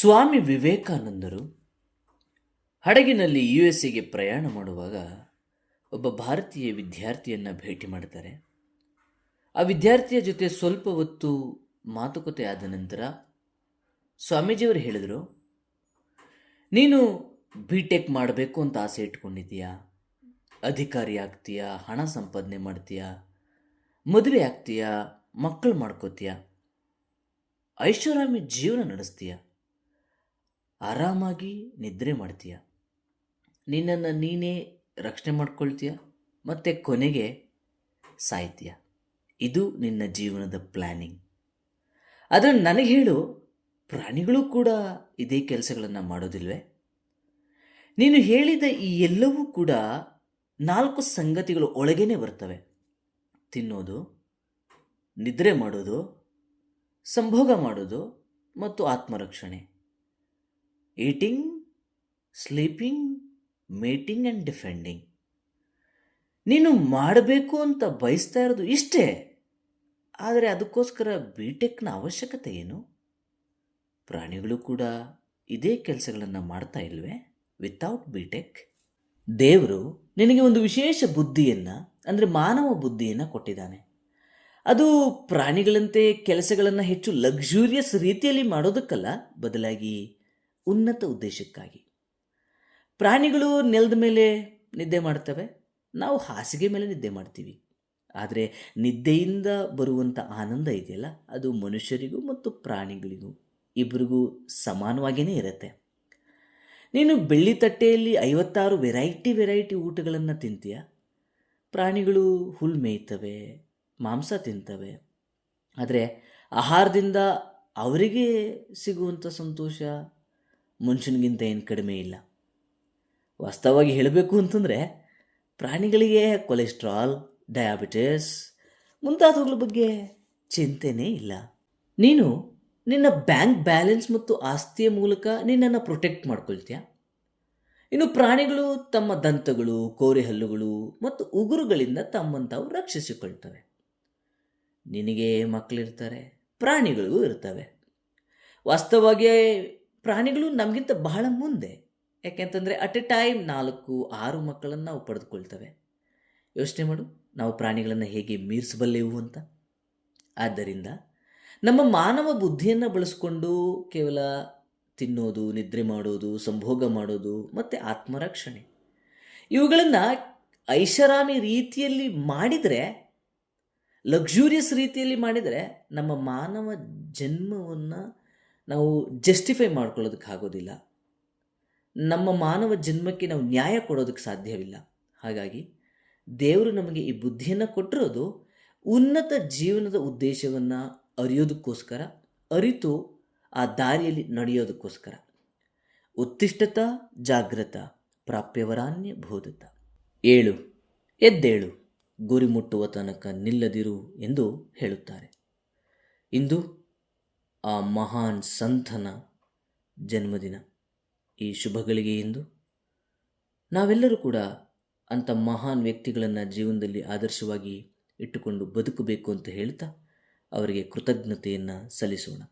ಸ್ವಾಮಿ ವಿವೇಕಾನಂದರು ಹಡಗಿನಲ್ಲಿ USA ಪ್ರಯಾಣ ಮಾಡುವಾಗ ಒಬ್ಬ ಭಾರತೀಯ ವಿದ್ಯಾರ್ಥಿಯನ್ನು ಭೇಟಿ ಮಾಡ್ತಾರೆ. ಆ ವಿದ್ಯಾರ್ಥಿಯ ಜೊತೆ ಸ್ವಲ್ಪ ಹೊತ್ತು ಮಾತುಕತೆ ಆದ ನಂತರ ಸ್ವಾಮೀಜಿಯವರು ಹೇಳಿದರು, ನೀನು BTech ಮಾಡಬೇಕು ಅಂತ ಆಸೆ ಇಟ್ಕೊಂಡಿದ್ದೀಯಾ, ಅಧಿಕಾರಿ ಆಗ್ತೀಯಾ, ಹಣ ಸಂಪಾದನೆ ಮಾಡ್ತೀಯಾ, ಮದುವೆ ಆಗ್ತೀಯಾ, ಮಕ್ಕಳು ಮಾಡ್ಕೋತೀಯಾ, ಐಷಾರಾಮಿ ಜೀವನ ನಡೆಸ್ತೀಯ, ಆರಾಮಾಗಿ ನಿದ್ರೆ ಮಾಡ್ತೀಯ, ನಿನ್ನನ್ನು ನೀನೇ ರಕ್ಷಣೆ ಮಾಡ್ಕೊಳ್ತೀಯ, ಮತ್ತು ಕೊನೆಗೆ ಸಾಯ್ತೀಯ. ಇದು ನಿನ್ನ ಜೀವನದ ಪ್ಲ್ಯಾನಿಂಗ್. ಆದರೆ ನನಗೆ ಹೇಳು, ಪ್ರಾಣಿಗಳು ಕೂಡ ಇದೇ ಕೆಲಸಗಳನ್ನು ಮಾಡೋದಿಲ್ವೇ? ನೀನು ಹೇಳಿದ ಈ ಎಲ್ಲವೂ ಕೂಡ 4 ಸಂಗತಿಗಳು ಒಳಗೇನೆ ಬರ್ತವೆ: ತಿನ್ನೋದು, ನಿದ್ರೆ ಮಾಡೋದು, ಸಂಭೋಗ ಮಾಡೋದು ಮತ್ತು ಆತ್ಮರಕ್ಷಣೆ. Eating, sleeping, mating and defending. ನೀನು ಮಾಡಬೇಕು ಅಂತ ಬಯಸ್ತಾ ಇರೋದು ಇಷ್ಟೇ. ಆದರೆ ಅದಕ್ಕೋಸ್ಕರ BTechನ ಅವಶ್ಯಕತೆ ಏನು? ಪ್ರಾಣಿಗಳು ಕೂಡ ಇದೇ ಕೆಲಸಗಳನ್ನು ಮಾಡ್ತಾ ಇಲ್ವೇ ವಿತೌಟ್ BTech? ದೇವರು ನಿನಗೆ ಒಂದು ವಿಶೇಷ ಬುದ್ಧಿಯನ್ನು, ಅಂದರೆ ಮಾನವ ಬುದ್ಧಿಯನ್ನು ಕೊಟ್ಟಿದ್ದಾನೆ. ಅದು ಪ್ರಾಣಿಗಳಂತೆ ಕೆಲಸಗಳನ್ನು ಹೆಚ್ಚು ಲಕ್ಸುರಿಯಸ್ ರೀತಿಯಲ್ಲಿ ಮಾಡೋದಕ್ಕಲ್ಲ, ಬದಲಾಗಿ ಉನ್ನತ ಉದ್ದೇಶಕ್ಕಾಗಿ. ಪ್ರಾಣಿಗಳು ನೆಲದ ಮೇಲೆ ನಿದ್ದೆ ಮಾಡ್ತವೆ, ನಾವು ಹಾಸಿಗೆ ಮೇಲೆ ನಿದ್ದೆ ಮಾಡ್ತೀವಿ. ಆದರೆ ನಿದ್ದೆಯಿಂದ ಬರುವಂಥ ಆನಂದ ಇದೆಯಲ್ಲ, ಅದು ಮನುಷ್ಯರಿಗೂ ಮತ್ತು ಪ್ರಾಣಿಗಳಿಗೂ ಇಬ್ಬರಿಗೂ ಸಮಾನವಾಗಿಯೇ ಇರುತ್ತೆ. ನೀನು ಬೆಳ್ಳಿ ತಟ್ಟೆಯಲ್ಲಿ 56 ವೆರೈಟಿ ಊಟಗಳನ್ನು ತಿಂತೀಯ. ಪ್ರಾಣಿಗಳು ಹುಲ್ಲು ಮೇಯ್ತವೆ, ಮಾಂಸ ತಿಂತವೆ. ಆದರೆ ಆಹಾರದಿಂದ ಅವರಿಗೆ ಸಿಗುವಂಥ ಸಂತೋಷ ಮನುಷ್ಯನಿಗಿಂತ ಏನು ಕಡಿಮೆ ಇಲ್ಲ. ವಾಸ್ತವವಾಗಿ ಹೇಳಬೇಕು ಅಂತಂದರೆ ಪ್ರಾಣಿಗಳಿಗೆ ಕೊಲೆಸ್ಟ್ರಾಲ್, ಡಯಾಬಿಟಿಸ್ ಮುಂತಾದವುಗಳ ಬಗ್ಗೆ ಚಿಂತೆನೇ ಇಲ್ಲ. ನೀನು ನಿನ್ನ ಬ್ಯಾಂಕ್ ಬ್ಯಾಲೆನ್ಸ್ ಮತ್ತು ಆಸ್ತಿಯ ಮೂಲಕ ನಿನ್ನನ್ನು ಪ್ರೊಟೆಕ್ಟ್ ಮಾಡ್ಕೊಳ್ತೀಯ. ಇನ್ನು ಪ್ರಾಣಿಗಳು ತಮ್ಮ ದಂತಗಳು, ಕೋರೆಹಲ್ಲುಗಳು ಮತ್ತು ಉಗುರುಗಳಿಂದ ತಮ್ಮನ್ನು ತಾವು ರಕ್ಷಿಸಿಕೊಳ್ತವೆ. ನಿನಗೆ ಮಕ್ಕಳಿರ್ತಾರೆ, ಪ್ರಾಣಿಗಳಿಗೂ ಇರ್ತವೆ. ವಾಸ್ತವವಾಗಿ ಪ್ರಾಣಿಗಳು ನಮಗಿಂತ ಬಹಳ ಮುಂದೆ. ಯಾಕೆಂತಂದರೆ ಅಟ್ ಎ ಟೈಮ್ 4-6 ಮಕ್ಕಳನ್ನು ನಾವು ಪಡೆದುಕೊಳ್ತವೆ. ಯೋಚನೆ ಮಾಡು, ನಾವು ಪ್ರಾಣಿಗಳನ್ನು ಹೇಗೆ ಮೀರಿಸಬಲ್ಲೆವು ಅಂತ. ಆದ್ದರಿಂದ ನಮ್ಮ ಮಾನವ ಬುದ್ಧಿಯನ್ನು ಬಳಸ್ಕೊಂಡು ಕೇವಲ ತಿನ್ನೋದು, ನಿದ್ರೆ ಮಾಡೋದು, ಸಂಭೋಗ ಮಾಡೋದು ಮತ್ತು ಆತ್ಮರಕ್ಷಣೆ ಇವುಗಳನ್ನು ಐಷಾರಾಮಿ ರೀತಿಯಲ್ಲಿ ಮಾಡಿದರೆ, ಲಕ್ಸುರಿಯಸ್ ರೀತಿಯಲ್ಲಿ ಮಾಡಿದರೆ, ನಮ್ಮ ಮಾನವ ಜನ್ಮವನ್ನು ನಾವು ಜಸ್ಟಿಫೈ ಮಾಡ್ಕೊಳ್ಳೋದಕ್ಕಾಗೋದಿಲ್ಲ. ನಮ್ಮ ಮಾನವ ಜನ್ಮಕ್ಕೆ ನಾವು ನ್ಯಾಯ ಕೊಡೋದಕ್ಕೆ ಸಾಧ್ಯವಿಲ್ಲ. ಹಾಗಾಗಿ ದೇವರು ನಮಗೆ ಈ ಬುದ್ಧಿಯನ್ನು ಕೊಟ್ಟಿರೋದು ಉನ್ನತ ಜೀವನದ ಉದ್ದೇಶವನ್ನು ಅರಿಯೋದಕ್ಕೋಸ್ಕರ, ಅರಿತು ಆ ದಾರಿಯಲ್ಲಿ ನಡೆಯೋದಕ್ಕೋಸ್ಕರ. ಉತ್ತಿಷ್ಠತ ಜಾಗ್ರತ ಪ್ರಾಪ್ಯವರಾನ್ಯ ಬೋಧತ. ಏಳು, ಎದ್ದೇಳು, ಗುರಿ ಮುಟ್ಟುವ ತನಕ ನಿಲ್ಲದಿರು ಎಂದು ಹೇಳುತ್ತಾರೆ. ಇಂದು ಆ ಮಹಾನ್ ಸಂತನ ಜನ್ಮದಿನ. ಈ ಶುಭಗಳಿಗೆಯಿಂದ ನಾವೆಲ್ಲರೂ ಕೂಡ ಅಂಥ ಮಹಾನ್ ವ್ಯಕ್ತಿಗಳನ್ನು ಜೀವನದಲ್ಲಿ ಆದರ್ಶವಾಗಿ ಇಟ್ಟುಕೊಂಡು ಬದುಕಬೇಕು ಅಂತ ಹೇಳ್ತಾ ಅವರಿಗೆ ಕೃತಜ್ಞತೆಯನ್ನು ಸಲ್ಲಿಸೋಣ.